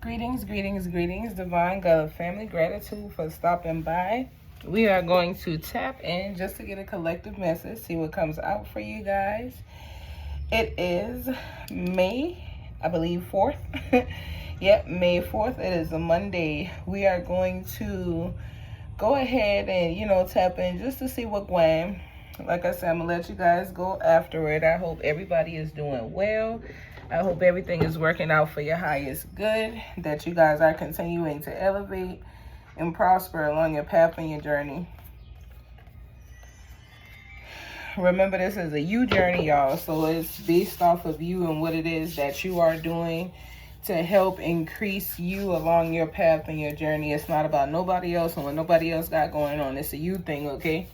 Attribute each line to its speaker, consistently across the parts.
Speaker 1: Greetings, Divine God family. Gratitude for stopping by. We are going to tap in just to get a collective message, see what comes out for you guys. It is May, I believe, 4th. Yep, May 4th. It is a Monday. We are going to go ahead and, tap in just to see what went. Like I said, I'm going to let you guys go after it. I hope everybody is doing well. I hope everything is working out for your highest good, that you guys are continuing to elevate and prosper along your path and your journey. Remember, this is a you journey, y'all, so it's based off of you and what it is that you are doing to help increase you along your path and your journey. It's not about nobody else and what nobody else got going on. It's a you thing, okay?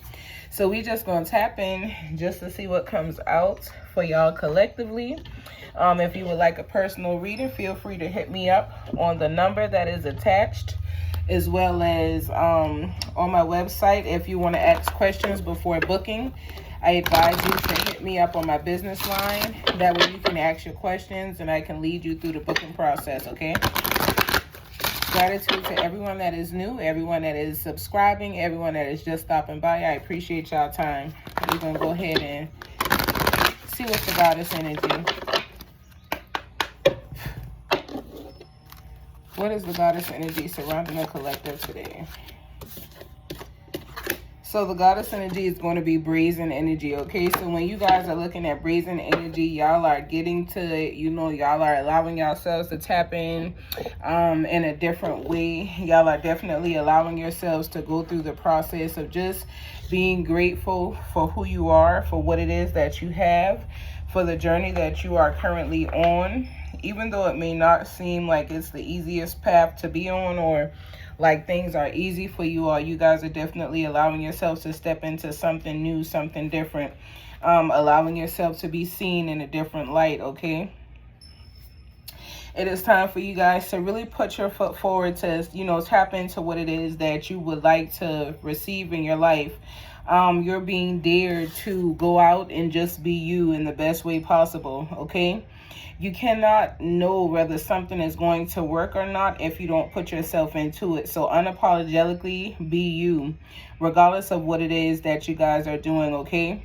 Speaker 1: So we just gonna tap in just to see what comes out for y'all collectively. If you would like a personal reading, feel free to hit me up on the number that is attached, as well as on my website. If you want to ask questions before booking, I advise you to hit me up on my business line. That way you can ask your questions and I can lead you through the booking process, okay? Gratitude to everyone that is new, everyone that is subscribing, everyone that is just stopping by. I appreciate y'all time. We're going to go ahead and see what's the goddess energy. What is the goddess energy surrounding the collective today? So the goddess energy is going to be brazen energy, okay? So when you guys are looking at brazen energy, y'all are getting to, y'all are allowing yourselves to tap in a different way. Y'all are definitely allowing yourselves to go through the process of just being grateful for who you are, for what it is that you have, for the journey that you are currently on. Even though it may not seem like it's the easiest path to be on, or like things are easy for you all, you guys are definitely allowing yourselves to step into something new, something different, allowing yourself to be seen in a different light, okay? It is time for you guys to really put your foot forward to, tap into what it is that you would like to receive in your life. You're being dared to go out and just be you in the best way possible, okay? You cannot know whether something is going to work or not if you don't put yourself into it. So unapologetically be you, regardless of what it is that you guys are doing, okay?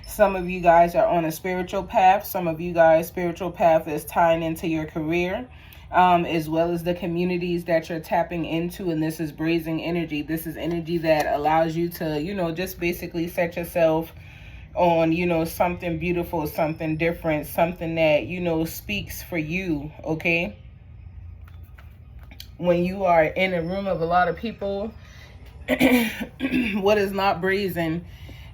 Speaker 1: Some of you guys are on a spiritual path. Some of you guys' spiritual path is tying into your career, as well as the communities that you're tapping into. And this is brazen energy. This is energy that allows you to, just basically set yourself on, something beautiful, something different, something that, speaks for you, okay? When you are in a room of a lot of people, what is not brazen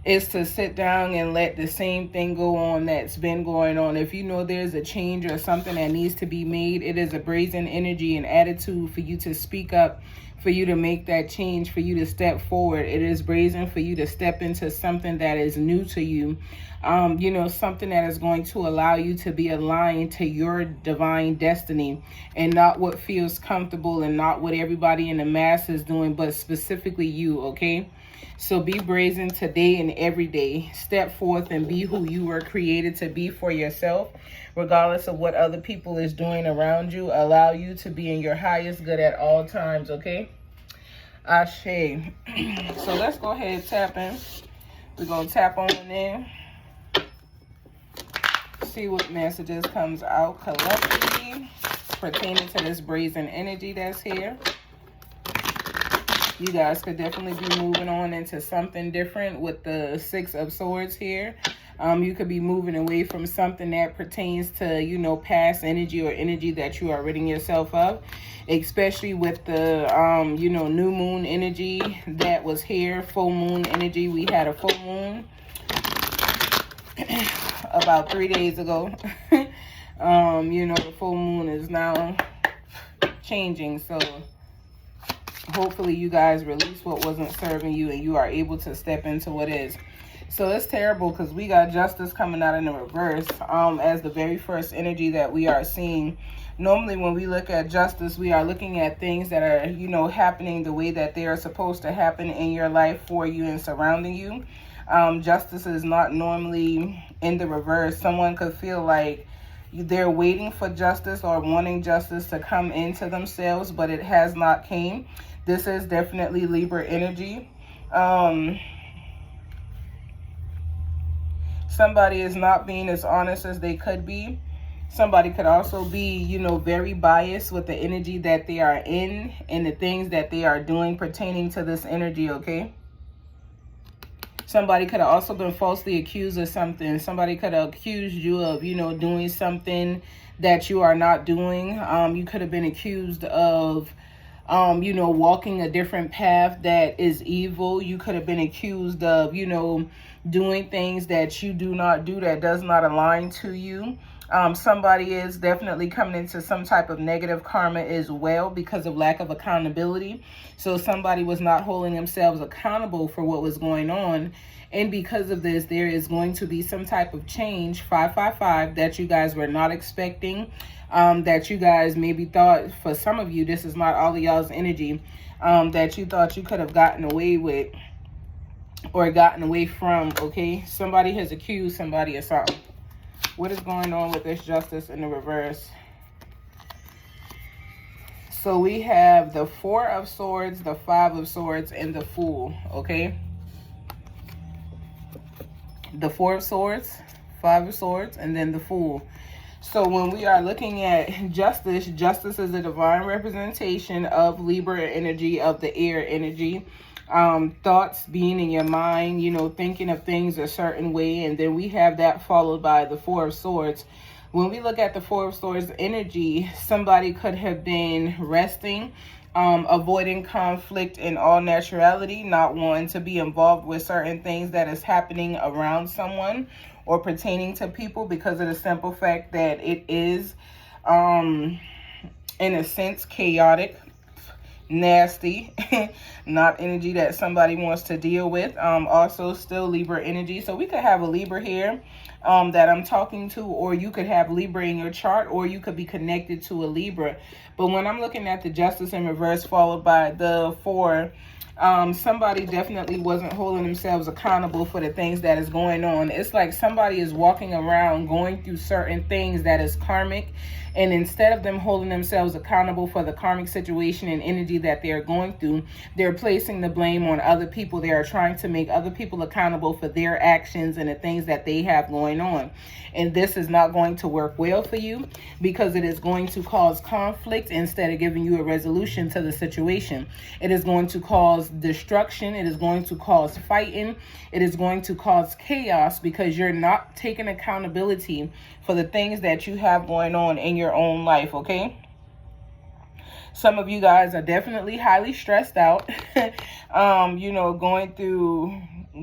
Speaker 1: is to sit down and let the same thing go on that's been going on. If you know there's a change or something that needs to be made, it is a brazen energy and attitude for you to speak up, for you to make that change, for you to step forward. It is brazen for you to step into something that is new to you, something that is going to allow you to be aligned to your divine destiny and not what feels comfortable and not what everybody in the mass is doing, but specifically you, okay? So be brazen today and every day. Step forth and be who you were created to be for yourself, regardless of what other people is doing around you. Allow you to be in your highest good at all times, okay? Ashe. So let's go ahead and tap in. We're going to tap on in. See what messages comes out collectively pertaining to this brazen energy that's here. You guys could definitely be moving on into something different with the Six of Swords here. You could be moving away from something that pertains to, past energy or energy that you are ridding yourself of, especially with the, new moon energy that was here, full moon energy. We had a full moon about 3 days ago. The full moon is now changing, so hopefully you guys release what wasn't serving you and you are able to step into what is. So it's terrible because we got justice coming out in the reverse as the very first energy that we are seeing. Normally when we look at justice, we are looking at things that are, happening the way that they are supposed to happen in your life, for you and surrounding you. Justice is not normally in the reverse. Someone could feel like, They're waiting for justice or wanting justice to come into themselves, but it has not came. This is definitely Libra energy. Somebody is not being as honest as they could be. Somebody could also be, you know, very biased with the energy that they are in and the things that they are doing pertaining to this energy, okay? Somebody could have also been falsely accused of something. Somebody could have accused you of, you know, doing something that you are not doing. You could have been accused of, you know, walking a different path that is evil. You could have been accused of, you know, doing things that you do not do, that does not align to you. Somebody is definitely coming into some type of negative karma as well because of lack of accountability. So somebody was not holding themselves accountable for what was going on. And because of this, there is going to be some type of change, 555, that you guys were not expecting, that you guys maybe thought, for some of you, this is not all of y'all's energy, that you thought you could have gotten away with or gotten away from, okay? Somebody has accused somebody of something. What is going on with this justice in the reverse? So we have the 4 of Swords, the 5 of Swords, and the Fool, okay? The 4 of Swords, 5 of Swords, and then the Fool. So when we are looking at justice, justice is a divine representation of Libra energy, of the air energy. Thoughts being in your mind, you know, thinking of things a certain way. And then we have that followed by the 4 of Swords. When we look at the 4 of Swords energy, somebody could have been resting, avoiding conflict in all naturality, not wanting to be involved with certain things that is happening around someone or pertaining to people, because of the simple fact that it is, in a sense, chaotic, nasty, not energy that somebody wants to deal with. Also still Libra energy. So we could have a Libra here that I'm talking to, or you could have Libra in your chart, or you could be connected to a Libra. But when I'm looking at the justice in reverse followed by the 4, somebody definitely wasn't holding themselves accountable for the things that is going on. It's like somebody is walking around going through certain things that is karmic, and instead of them holding themselves accountable for the karmic situation and energy that they're going through, they're placing the blame on other people. They are trying to make other people accountable for their actions and the things that they have going on. And this is not going to work well for you, because it is going to cause conflict instead of giving you a resolution to the situation. It is going to cause destruction. It is going to cause fighting. It is going to cause chaos, because you're not taking accountability for the things that you have going on in your own life, okay? Some of you guys are definitely highly stressed out, you know, going through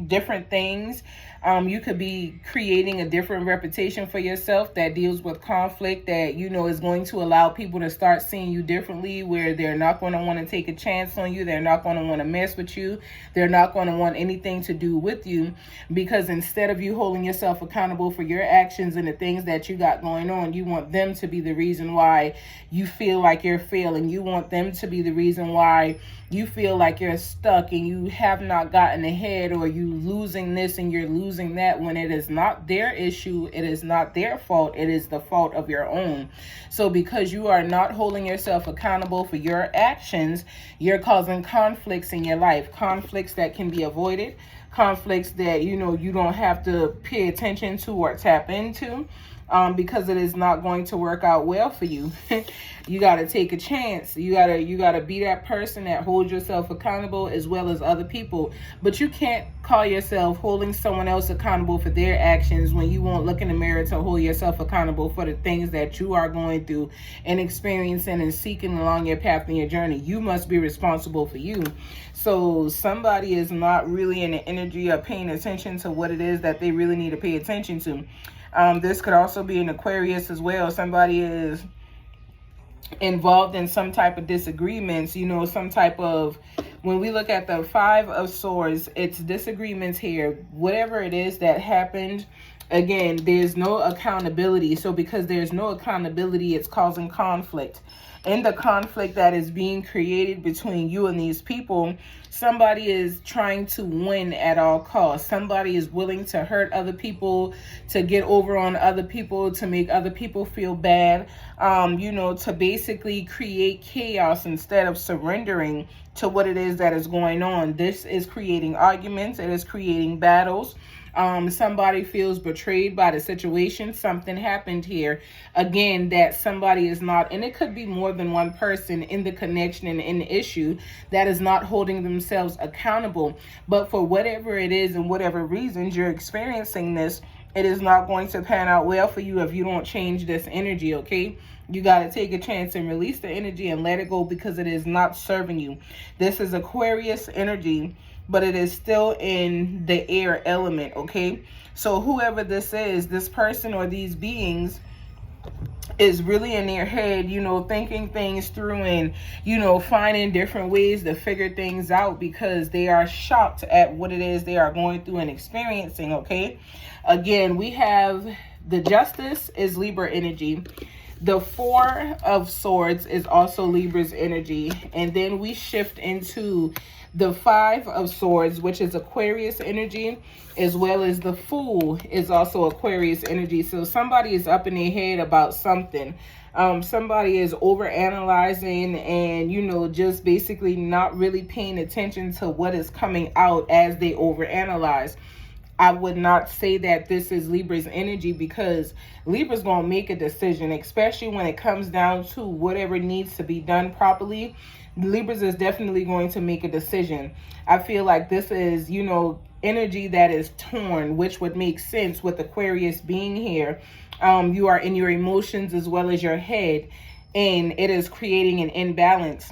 Speaker 1: different things. You could be creating a different reputation for yourself that deals with conflict, that, you know, is going to allow people to start seeing you differently, where they're not going to want to take a chance on you. They're not going to want to mess with you. They're not going to want anything to do with you, because instead of you holding yourself accountable for your actions and the things that you got going on, you want them to be the reason why you feel like you're failing. You want them to be the reason why you feel like you're stuck and you have not gotten ahead, or you losing this and you're losing that, when it is not their issue. It is not their fault. It is the fault of your own. So because you are not holding yourself accountable for your actions, you're causing conflicts in your life, conflicts that can be avoided, conflicts that, you know, you don't have to pay attention to or tap into, because it is not going to work out well for you. You got to take a chance. You got to be that person that holds yourself accountable as well as other people. But you can't call yourself holding someone else accountable for their actions when you won't look in the mirror to hold yourself accountable for the things that you are going through and experiencing and seeking along your path and your journey. You must be responsible for you. So somebody is not really in the energy of paying attention to what it is that they really need to pay attention to. This could also be an Aquarius as well. Somebody is involved in some type of disagreements, you know, some type of, when we look at the 5 of Swords, it's disagreements here. Whatever it is that happened, Again, there's no accountability. So because there's no accountability, it's causing conflict. In the conflict that is being created between you and these people, somebody is trying to win at all costs. Somebody is willing to hurt other people, to get over on other people, to make other people feel bad, to basically create chaos instead of surrendering to what it is that is going on. This is creating arguments. It is creating battles. Somebody feels betrayed by the situation. Something happened here. Again, that somebody is not, and it could be more than one person in the connection and in the issue that is not holding themselves accountable. But for whatever it is and whatever reasons you're experiencing this, it is not going to pan out well for you if you don't change this energy, okay? You got to take a chance and release the energy and let it go because it is not serving you. This is Aquarius energy, but it is still in the air element, okay? So whoever this is, this person or these beings is really in their head, thinking things through and, finding different ways to figure things out because they are shocked at what it is they are going through and experiencing, okay? Again, we have the Justice is Libra energy. The Four of Swords is also Libra's energy. And then we shift into the Five of Swords, which is Aquarius energy, as well as the Fool is also Aquarius energy. So somebody is up in their head about something. Somebody is overanalyzing and, just basically not really paying attention to what is coming out as they overanalyze. I would not say that this is Libra's energy because Libra's going to make a decision, especially when it comes down to whatever needs to be done properly. Libras is definitely going to make a decision. I feel like this is, energy that is torn, which would make sense with Aquarius being here. You are in your emotions as well as your head, and it is creating an imbalance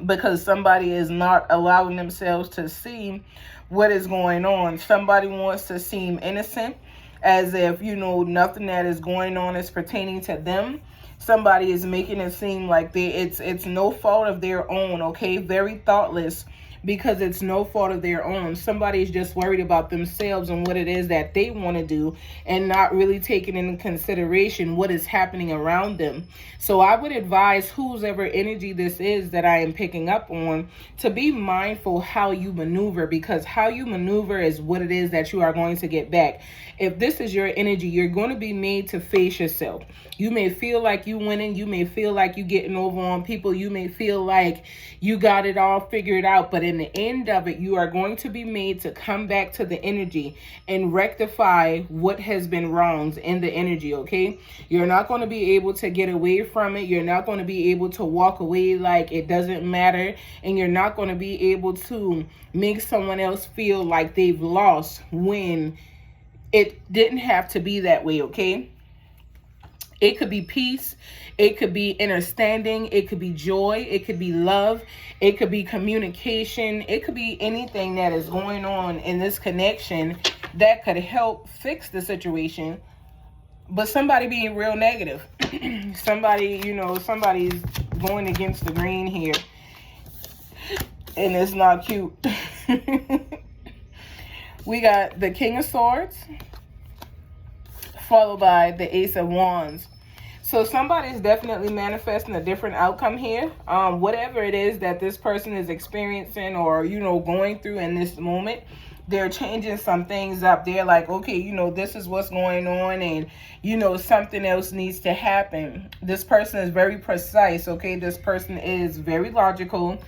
Speaker 1: because somebody is not allowing themselves to see what is going on. Somebody wants to seem innocent, as if, nothing that is going on is pertaining to them. Somebody is making it seem like it's no fault of their own, okay? Very thoughtless because it's no fault of their own. Somebody's just worried about themselves and what it is that they want to do and not really taking into consideration what is happening around them. So I would advise whoever energy this is that I am picking up on to be mindful how you maneuver, because how you maneuver is what it is that you are going to get back. If this is your energy, you're going to be made to face yourself. You may feel like you winning. You may feel like you getting over on people. You may feel like you got it all figured out. But in the end of it, you are going to be made to come back to the energy and rectify what has been wrongs in the energy, okay? You're not going to be able to get away from it. You're not going to be able to walk away like it doesn't matter. And you're not going to be able to make someone else feel like they've lost when it didn't have to be that way, okay? It could be peace. It could be understanding. It could be joy. It could be love. It could be communication. It could be anything that is going on in this connection that could help fix the situation. But somebody being real negative. Somebody, somebody's going against the grain here. And it's not cute. We got the King of Swords, followed by the Ace of Wands. So somebody is definitely manifesting a different outcome here. Whatever it is that this person is experiencing or, going through in this moment, they're changing some things up. They're like, okay, this is what's going on and, something else needs to happen. This person is very precise, okay? This person is very logical.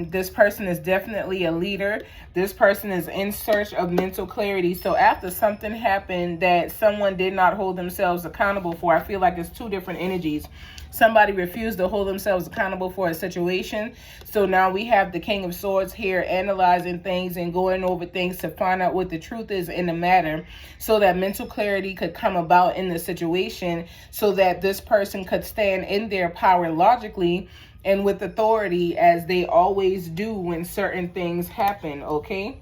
Speaker 1: This person is definitely a leader. This person is in search of mental clarity. So after something happened that someone did not hold themselves accountable for, I feel like it's two different energies. Somebody refused to hold themselves accountable for a situation. So now we have the King of Swords here analyzing things and going over things to find out what the truth is in the matter so that mental clarity could come about in the situation so that this person could stand in their power logically and with authority as they always do when certain things happen, okay?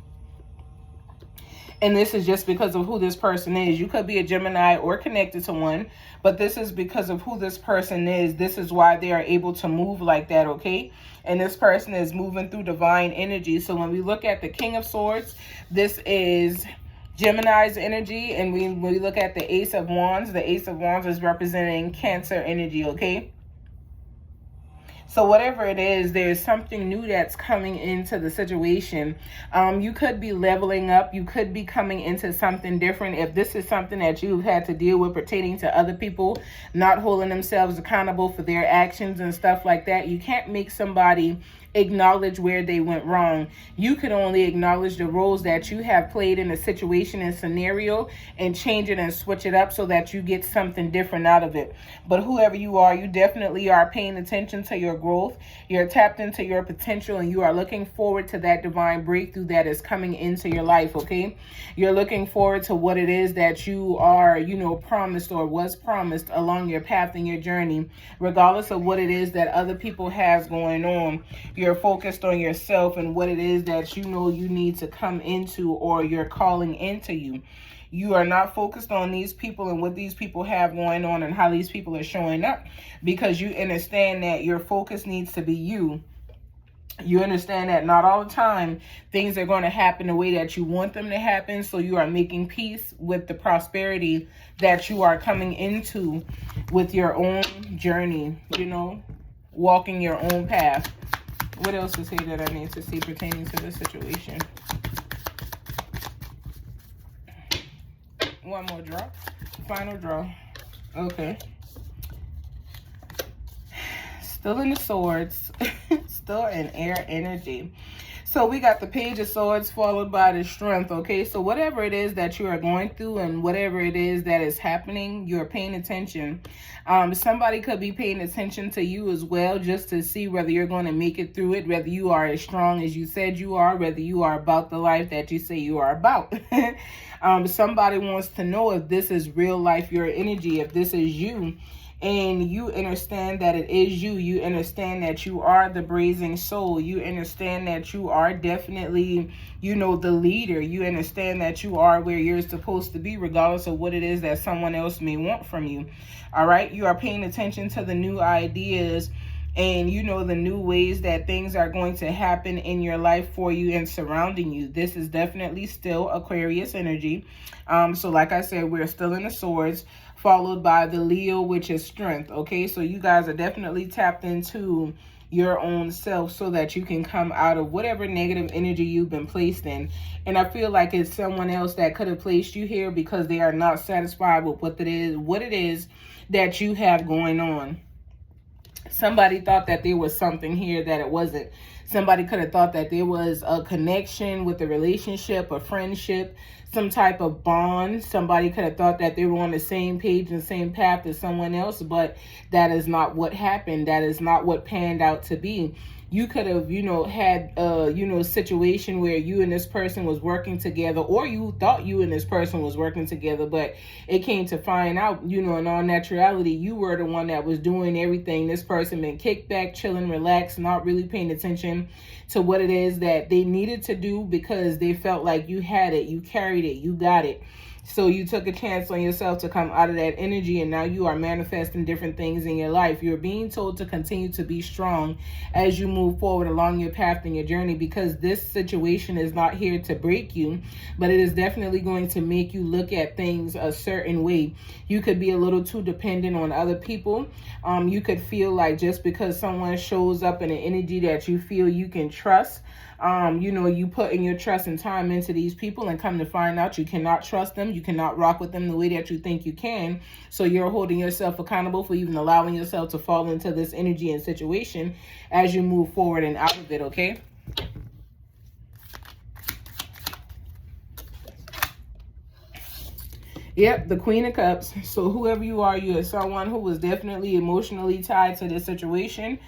Speaker 1: And this is just because of who this person is. You could be a Gemini or connected to one, but this is because of who this person is. This is why they are able to move like that, okay? And this person is moving through divine energy. So when we look at the King of Swords, this is Gemini's energy, and when we look at the Ace of Wands is representing Cancer energy, okay? So whatever it is, there's something new that's coming into the situation. You could be leveling up. You could be coming into something different. If this is something that you've had to deal with pertaining to other people not holding themselves accountable for their actions and stuff like that, you can't make somebody acknowledge where they went wrong. You can only acknowledge the roles that you have played in a situation and scenario and change it and switch it up so that you get something different out of it. But whoever you are, you definitely are paying attention to your growth. You're tapped into your potential, and you are looking forward to that divine breakthrough that is coming into your life, okay? You're looking forward to what it is that you are, promised or was promised along your path and your journey, regardless of what it is that other people has going on. You're focused on yourself and what it is that you need to come into, or you're calling into you. You are not focused on these people and what these people have going on and how these people are showing up, because you understand that your focus needs to be you. You understand that not all the time things are going to happen the way that you want them to happen. So you are making peace with the prosperity that you are coming into with your own journey, walking your own path. What else is here that I need to see pertaining to this situation? One more draw. Final draw. Okay. Still in the swords. Still in air energy. So we got the Page of Swords followed by the Strength, okay? So whatever it is that you are going through and whatever it is that is happening, you're paying attention. Somebody could be paying attention to you as well, just to see whether you're going to make it through it, whether you are as strong as you said you are, whether you are about the life that you say you are about. Somebody wants to know if this is real life, your energy, if this is you. And you understand that it is you. You understand that you are the brazen soul. You understand that you are definitely, the leader. You understand that you are where you're supposed to be, regardless of what it is that someone else may want from you. All right. You are paying attention to the new ideas and, the new ways that things are going to happen in your life for you and surrounding you. This is definitely still Aquarius energy. So like I said, we're still in the swords, followed by the Leo, which is strength. Okay, so you guys are definitely tapped into your own self so that you can come out of whatever negative energy you've been placed in. And I feel like it's someone else that could have placed you here because they are not satisfied with what it is that you have going on. Somebody thought that there was something here that it wasn't. Somebody could have thought that there was a connection with a relationship, a friendship, some type of bond. Somebody could have thought that they were on the same page and same path as someone else, but that is not what happened. That is not what panned out to be. You could have, had, a situation where you and this person was working together, or you thought you and this person was working together, but it came to find out, in all naturality, you were the one that was doing everything. This person been kicked back, chilling, relaxed, not really paying attention to what it is that they needed to do because they felt like you had it, you carried it, you got it. So you took a chance on yourself to come out of that energy, and now you are manifesting different things in your life. You're being told to continue to be strong as you move forward along your path and your journey, because this situation is not here to break you, but it is definitely going to make you look at things a certain way. You could be a little too dependent on other people. You could feel like just because someone shows up in an energy that you feel you can trust, you put in your trust and time into these people, and come to find out you cannot trust them. You cannot rock with them the way that you think you can. So you're holding yourself accountable for even allowing yourself to fall into this energy and situation as you move forward and out of it, okay? Yep, the Queen of Cups. So whoever you are someone who was definitely emotionally tied to this situation.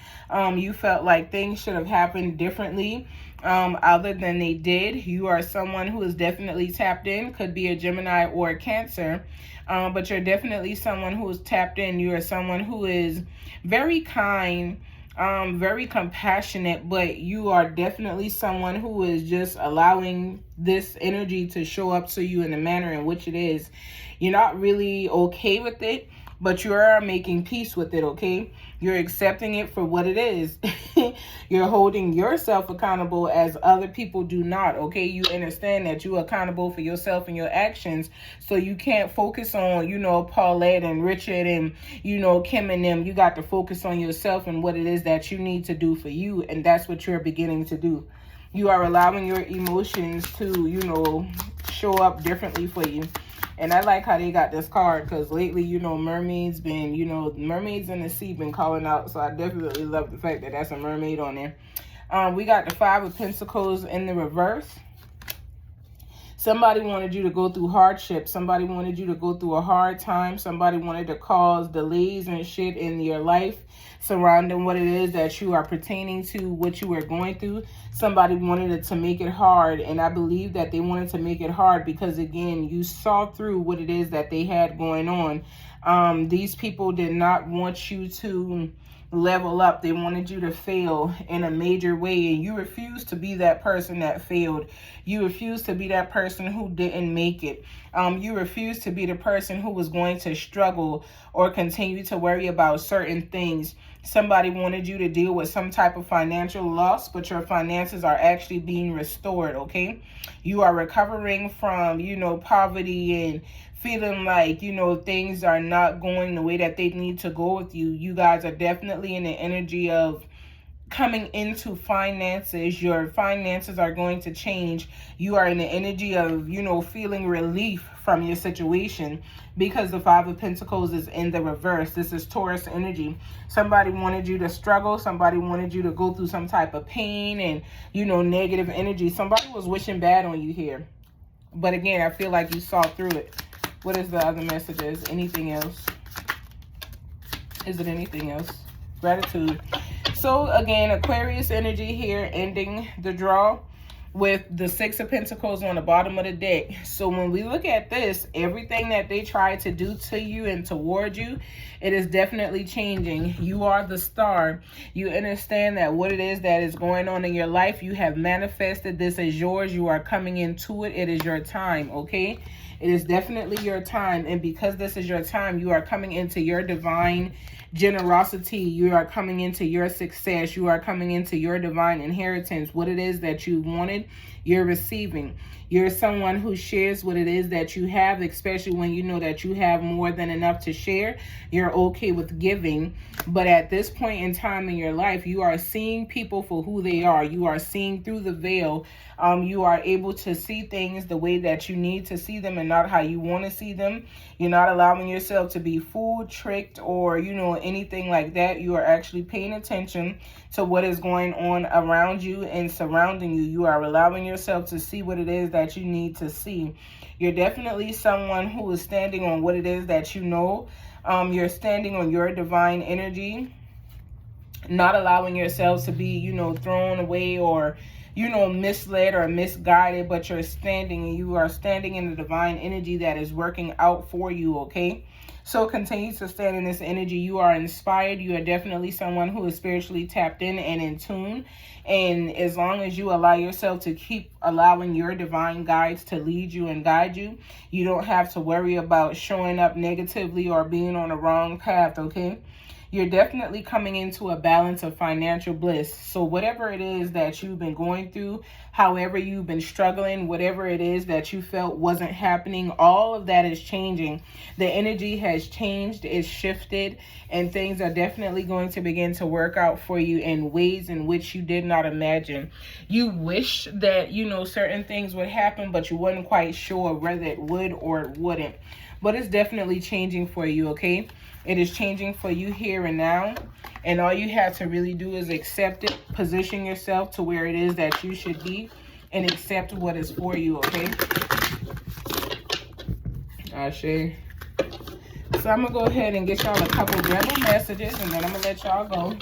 Speaker 1: You felt like things should have happened differently other than they did. You are someone who is definitely tapped in. Could be a Gemini or a Cancer. But you're definitely someone who is tapped in. You are someone who is very kind, very compassionate, but you are definitely someone who is just allowing this energy to show up to you in the manner in which it is. You're not really okay with it, but you are making peace with it, okay? You're accepting it for what it is. You're holding yourself accountable as other people do not, okay? You understand that you're accountable for yourself and your actions, so you can't focus on, you know, Paulette and Richard and, you know, Kim and them. You got to focus on yourself and what it is that you need to do for you, and that's what you're beginning to do. You are allowing your emotions to, you know, show up differently for you. And I like how they got this card, because lately, you know, mermaids been, you know, mermaids in the sea been calling out. So I definitely love the fact that that's a mermaid on there. We got the 5 of Pentacles in the reverse. Somebody wanted you to go through hardship. Somebody wanted you to go through a hard time. Somebody wanted to cause delays and shit in your life surrounding what it is that you are pertaining to, what you are going through. Somebody wanted it to make it hard, and I believe that they wanted to make it hard because, again, you saw through what it is that they had going on. These people did not want you to level up. They wanted you to fail in a major way, and you refused to be that person that failed. You refused to be that person who didn't make it. You refused to be the person who was going to struggle or continue to worry about certain things. Somebody wanted you to deal with some type of financial loss, but your finances are actually being restored, okay? You are recovering from, you know, poverty and feeling like, you know, things are not going the way that they need to go with you. You guys are definitely in the energy of coming into finances. Your finances are going to change. You are in the energy of, you know, feeling relief from your situation, because the 5 of Pentacles is in the reverse. This is Taurus energy. Somebody wanted you to struggle. Somebody wanted you to go through some type of pain and, you know, negative energy. Somebody was wishing bad on you here. But again, I feel like you saw through it. What is the other messages? Anything else? Is it anything else? Gratitude. So again, Aquarius energy here, ending the draw with the 6 of Pentacles on the bottom of the deck. So when we look at this, everything that they try to do to you and toward you, it is definitely changing. You are the star. You understand that what it is that is going on in your life, you have manifested this as yours. You are coming into it. It is your time, okay? It is definitely your time. And because this is your time, you are coming into your divine generosity. You are coming into your success. You are coming into your divine inheritance. What it is that you wanted, you're receiving. You're someone who shares what it is that you have, especially when you know that you have more than enough to share. You're okay with giving. But at this point in time in your life, you are seeing people for who they are. You are seeing through the veil. You are able to see things the way that you need to see them and not how you want to see them. You're not allowing yourself to be fooled, tricked, or, you know, anything like that. You are actually paying attention to what is going on around you and surrounding you. You are allowing yourself to see what it is that you need to see. You're definitely someone who is standing on what it is that you know. You're standing on your divine energy, not allowing yourselves to be, you know, thrown away or, you know, misled or misguided, but you're standing, and you are standing in the divine energy that is working out for you, okay? So continue to stand in this energy. You are inspired. You are definitely someone who is spiritually tapped in and in tune. And as long as you allow yourself to keep allowing your divine guides to lead you and guide you, you don't have to worry about showing up negatively or being on the wrong path, okay? You're definitely coming into a balance of financial bliss. So whatever it is that you've been going through, however you've been struggling, whatever it is that you felt wasn't happening, all of that is changing. The energy has changed, it's shifted, and things are definitely going to begin to work out for you in ways in which you did not imagine. You wish that, you know, certain things would happen, but you weren't quite sure whether it would or it wouldn't. But it's definitely changing for you, okay? It is changing for you here and now. And all you have to really do is accept it, position yourself to where it is that you should be, and accept what is for you, okay? Ashe. So I'm going to go ahead and get y'all a couple rebel messages, and then I'm going to let y'all go.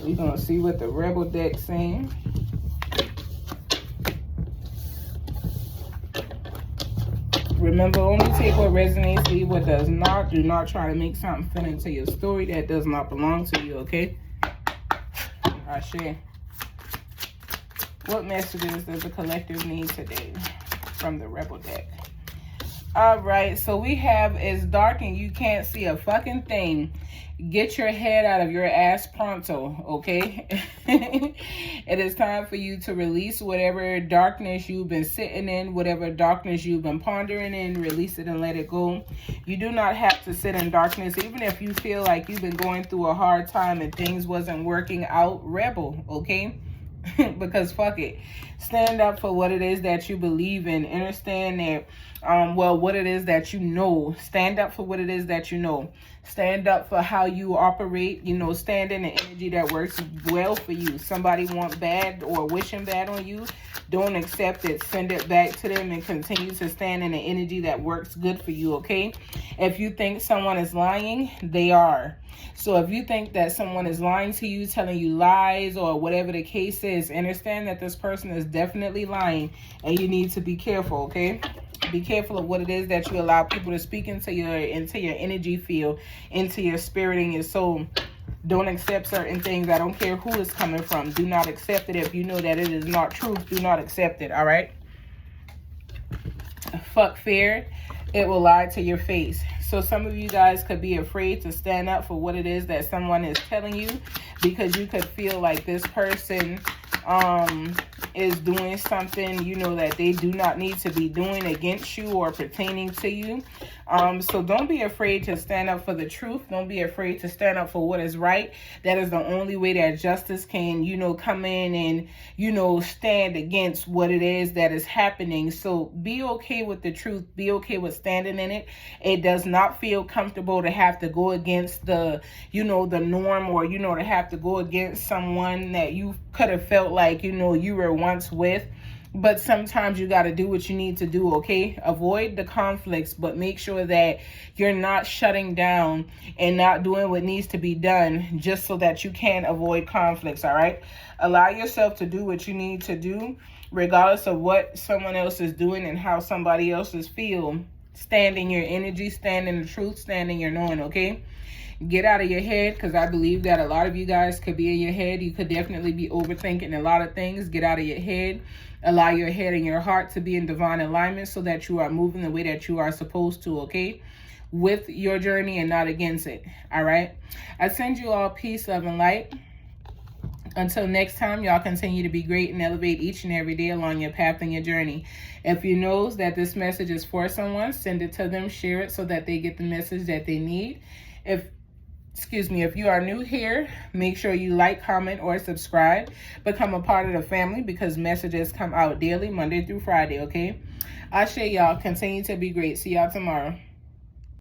Speaker 1: We're going to see what the rebel deck's saying. Remember, only take what resonates, leave what does not. Do not try to make something fit into your story that does not belong to you, okay? Ashe. What messages does the collective need today from the Rebel deck? All right, so we have it's dark and you can't see a fucking thing. Get your head out of your ass pronto, okay? It is time for you to release whatever darkness you've been sitting in, whatever darkness you've been pondering in, release it and let it go. You do not have to sit in darkness, even if you feel like you've been going through a hard time and things wasn't working out, rebel, okay? Because fuck it. Stand up for what it is that you believe in. Understand that, what it is that you know. Stand up for what it is that you know. Stand up for how you operate. You know, stand in the energy that works well for you. Somebody want bad or wishing bad on you, don't accept it. Send it back to them and continue to stand in the energy that works good for you, okay? If you think someone is lying, they are. So if you think that someone is lying to you, telling you lies or whatever the case is, understand that this person is definitely lying and you need to be careful, okay? Be careful of what it is that you allow people to speak into your energy field, into your spirit and your soul. Don't accept certain things. I don't care who it's coming from. Do not accept it. If you know that it is not truth, do not accept it, all right? Fuck fear. It will lie to your face. So some of you guys could be afraid to stand up for what it is that someone is telling you, because you could feel like this person is doing something, you know, that they do not need to be doing against you or pertaining to you. So don't be afraid to stand up for the truth. Don't be afraid to stand up for what is right. That is the only way that justice can, you know, come in and, you know, stand against what it is that is happening. So be okay with the truth. Be okay with standing in it. It does not feel comfortable to have to go against the, you know, the norm, or, you know, to have to go against someone that you could have felt like, you know, you were once with. But sometimes you got to do what you need to do, okay? Avoid the conflicts, but make sure that you're not shutting down and not doing what needs to be done just so that you can avoid conflicts, all right? Allow yourself to do what you need to do, regardless of what someone else is doing and how somebody else is feeling. Stand in your energy, stand in the truth, stand in your knowing, okay? Get out of your head, because I believe that a lot of you guys could be in your head. You could definitely be overthinking a lot of things. Get out of your head. Allow your head and your heart to be in divine alignment so that you are moving the way that you are supposed to, okay? With your journey and not against it, all right? I send you all peace, love, and light. Until next time, y'all continue to be great and elevate each and every day along your path and your journey. If you know that this message is for someone, send it to them, share it so that they get the message that they need. If you are new here, make sure you like, comment, or subscribe. Become a part of the family, because messages come out daily, Monday through Friday, okay? Ashe, y'all. Continue to be great. See y'all tomorrow.